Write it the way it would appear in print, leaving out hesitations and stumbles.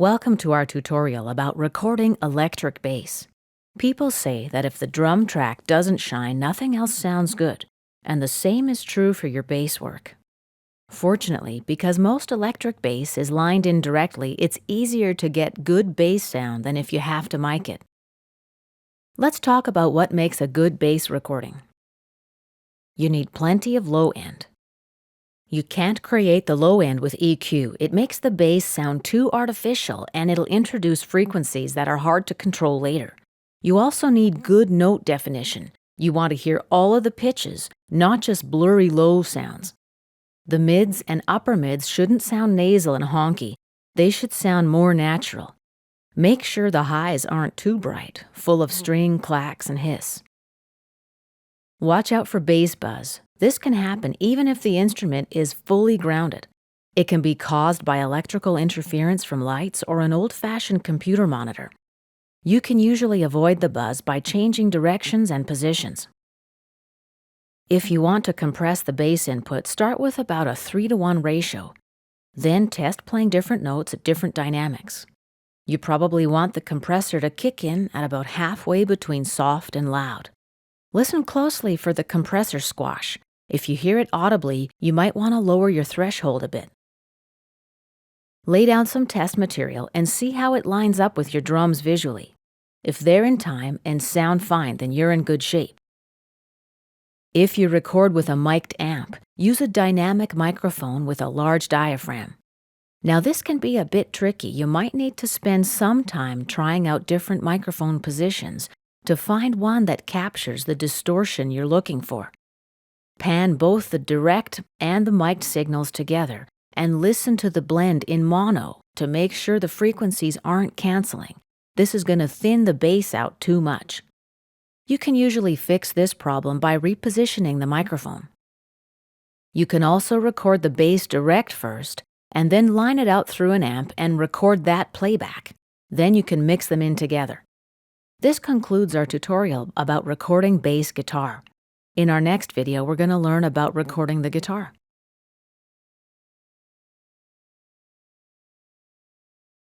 Welcome to our tutorial about recording electric bass. People say that if the drum track doesn't shine, nothing else sounds good, and the same is true for your bass work. Fortunately, because most electric bass is lined in directly, it's easier to get good bass sound than if you have to mic it. Let's talk about what makes a good bass recording. You need plenty of low end. You can't create the low end with EQ. It makes the bass sound too artificial and it'll introduce frequencies that are hard to control later. You also need good note definition. You want to hear all of the pitches, not just blurry low sounds. The mids and upper mids shouldn't sound nasal and honky. They should sound more natural. Make sure the highs aren't too bright, full of string, clacks, and hiss. Watch out for bass buzz. This can happen even if the instrument is fully grounded. It can be caused by electrical interference from lights or an old-fashioned computer monitor. You can usually avoid the buzz by changing directions and positions. If you want to compress the bass input, start with about a 3:1 ratio. Then test playing different notes at different dynamics. You probably want the compressor to kick in at about halfway between soft and loud. Listen closely for the compressor squash. If you hear it audibly, you might want to lower your threshold a bit. Lay down some test material and see how it lines up with your drums visually. If they're in time and sound fine, then you're in good shape. If you record with a mic'd amp, use a dynamic microphone with a large diaphragm. Now this can be a bit tricky. You might need to spend some time trying out different microphone positions to find one that captures the distortion you're looking for. Pan both the direct and the mic'd signals together and listen to the blend in mono to make sure the frequencies aren't canceling. This is going to thin the bass out too much. You can usually fix this problem by repositioning the microphone. You can also record the bass direct first and then line it out through an amp and record that playback. Then you can mix them in together. This concludes our tutorial about recording bass guitar. In our next video, we're going to learn about recording the guitar.